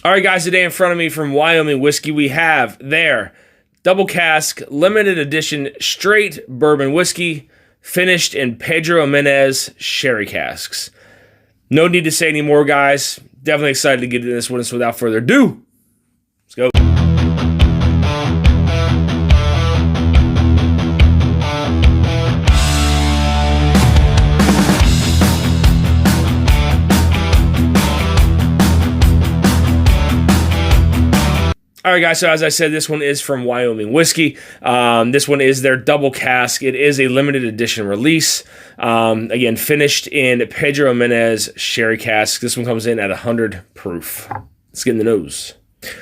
All right, guys, today in front of me from Wyoming Whiskey, we have their double cask limited edition straight bourbon whiskey finished in Pedro Jimenez sherry casks. No need to say any more, guys. Definitely excited to get into this one. So without further ado, let's go. All right, guys, so as I said, this one is from Wyoming Whiskey. This one is their double cask. It is a limited edition release. Again, finished in Pedro Jimenez sherry cask. This one comes in at 100 proof. Let's get in the nose.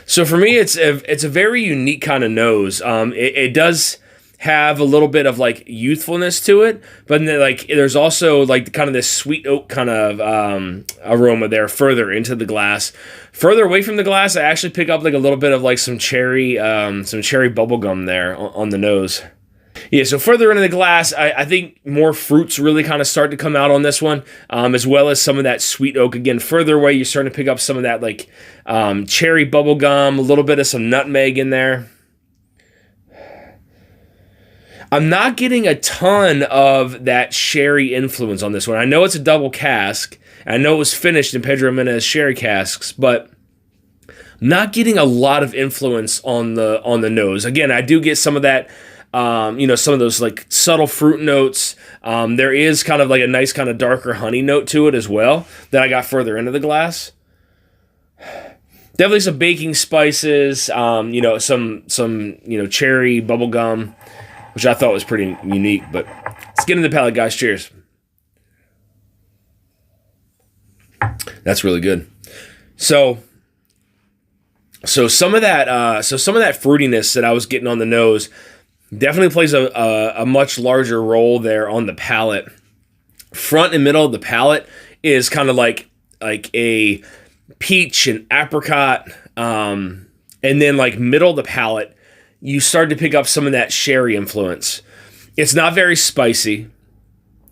So for me, it's a very unique kind of nose. It does have a little bit of like youthfulness to it, but then like there's also like kind of this sweet oak kind of aroma there further into the glass. Further away from the glass, I actually pick up like a little bit of like some cherry bubble gum there on the nose. Yeah, so further into the glass, I think more fruits really kind of start to come out on this one, as well as some of that sweet oak. Again, further away, you're starting to pick up some of that like cherry bubble gum, a little bit of some nutmeg in there. I'm not getting a ton of that sherry influence on this one. I know it's a double cask. I know it was finished in Pedro Jimenez sherry casks, but I'm not getting a lot of influence on the nose. Again, I do get some of that, some of those like subtle fruit notes. There is kind of like a nice kind of darker honey note to it as well that I got further into the glass. Definitely some baking spices, some cherry bubble gum, which I thought was pretty unique. But let's get into the palate, guys. Cheers. That's really good. So some of that fruitiness that I was getting on the nose definitely plays a much larger role there on the palate. Front and middle of the palate is kind of like a peach and apricot, and then like middle of the palate, you start to pick up some of that sherry influence. It's not very spicy.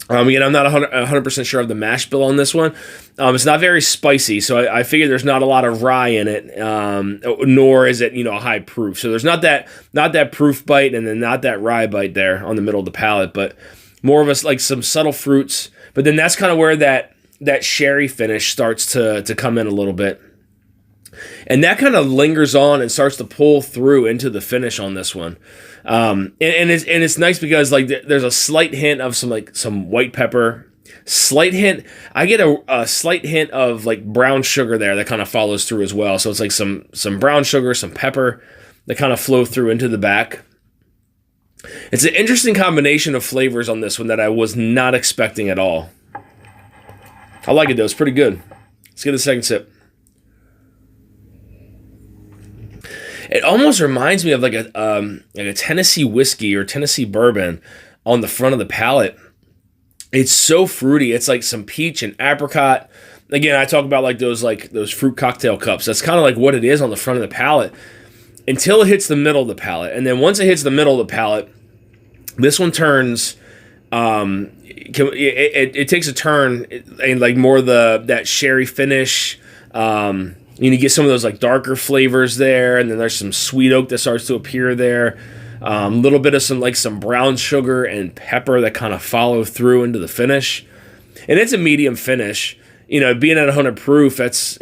Again, I'm not 100% sure of the mash bill on this one. It's not very spicy, so I figure there's not a lot of rye in it, nor is it a high proof. So there's not that proof bite, and then not that rye bite there on the middle of the palate, but more of like some subtle fruits. But then that's kind of where that sherry finish starts to come in a little bit. And that kind of lingers on and starts to pull through into the finish on this one. And it's nice because like there's a slight hint of some white pepper, slight hint. I get a slight hint of like brown sugar there that kind of follows through as well. So it's like some brown sugar, some pepper that kind of flow through into the back. It's an interesting combination of flavors on this one that I was not expecting at all. I like it though. It's pretty good. Let's get the second sip. It almost reminds me of like a Tennessee whiskey or Tennessee bourbon on the front of the palate. It's so fruity. It's like some peach and apricot. Again, I talk about like those fruit cocktail cups. That's kind of like what it is on the front of the palate until it hits the middle of the palate. And then once it hits the middle of the palate, this one turns. It takes a turn and like more that sherry finish. You get some of those like darker flavors there, and then there's some sweet oak that starts to appear there. A little bit of some brown sugar and pepper that kind of follow through into the finish. And it's a medium finish. Being at 100 proof, it's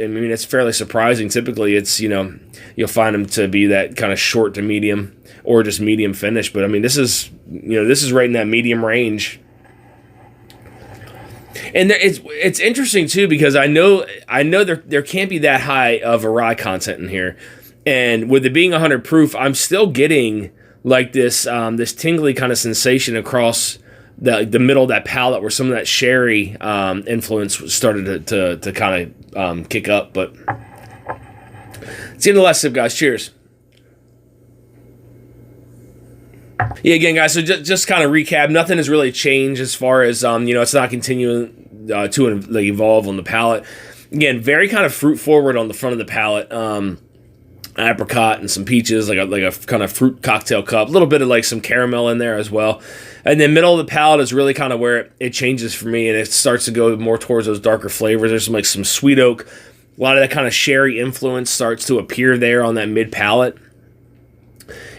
fairly surprising. Typically, it's you'll find them to be that kind of short to medium or just medium finish. But this is right in that medium range. And it's interesting too because I know there can't be that high of a rye content in here, and with it being 100 proof, I'm still getting like this tingly kind of sensation across the middle of that palate where some of that sherry influence started to kind of kick up. But let's get the last sip, guys. Cheers. Yeah, again, guys, so just kind of recap, nothing has really changed as far as, it's not continuing to evolve on the palate. Again, very kind of fruit forward on the front of the palate. Apricot and some peaches, like a kind of fruit cocktail cup, a little bit of like some caramel in there as well. And then middle of the palate is really kind of where it changes for me, and it starts to go more towards those darker flavors. There's some sweet oak, a A lot of that kind of sherry influence starts to appear there on that mid palate.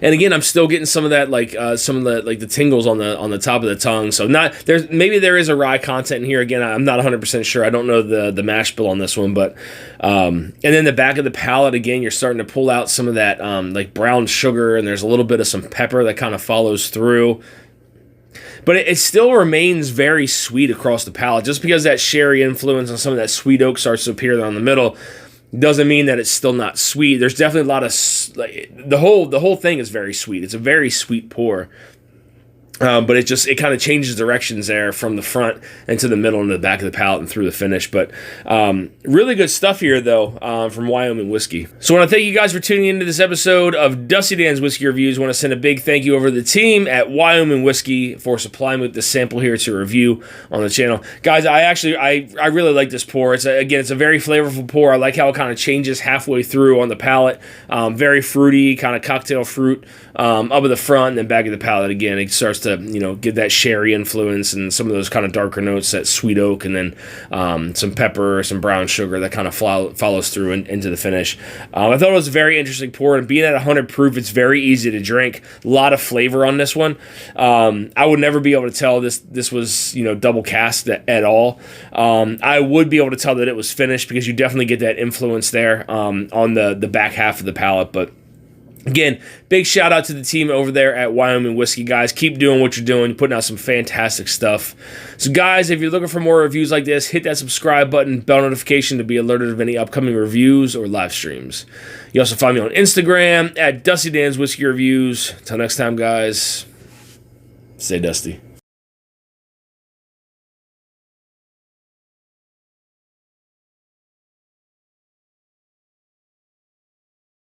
And again, I'm still getting some of that, like some of the tingles on the top of the tongue. So maybe there is a rye content in here. Again, I'm not 100% sure. I don't know the mash bill on this one, but and then the back of the palate, again, you're starting to pull out some of that like brown sugar, and there's a little bit of some pepper that kind of follows through. But it still remains very sweet across the palate. Just because that sherry influence and some of that sweet oak starts to appear there on the middle doesn't mean that it's still not sweet. There's definitely a lot of the whole thing is very sweet. It's a very sweet pour. But it kind of changes directions there from the front and to the middle and to the back of the palate and through the finish. But really good stuff here, though, from Wyoming Whiskey. So I want to thank you guys for tuning into this episode of Dusty Dan's Whiskey Reviews. I want to send a big thank you over to the team at Wyoming Whiskey for supplying me with this sample here to review on the channel. Guys, I really like this pour. It's a very flavorful pour. I like how it kind of changes halfway through on the palate. Very fruity, kind of cocktail fruit up at the front and then back of the palate again. It starts to get that sherry influence and some of those kind of darker notes, that sweet oak, and then some pepper, some brown sugar that kind of follows through into the finish. I thought it was a very interesting pour, and being at 100 proof, it's very easy to drink. A lot of flavor on this one. I would never be able to tell this was double casked at all. I would be able to tell that it was finished because you definitely get that influence there on the back half of the palate, but again, big shout out to the team over there at Wyoming Whiskey, guys. Keep doing what you're doing. You're putting out some fantastic stuff. So, guys, if you're looking for more reviews like this, hit that subscribe button, bell notification to be alerted of any upcoming reviews or live streams. You also find me on Instagram at Dusty Dan's Whiskey Reviews. Until next time, guys, stay dusty.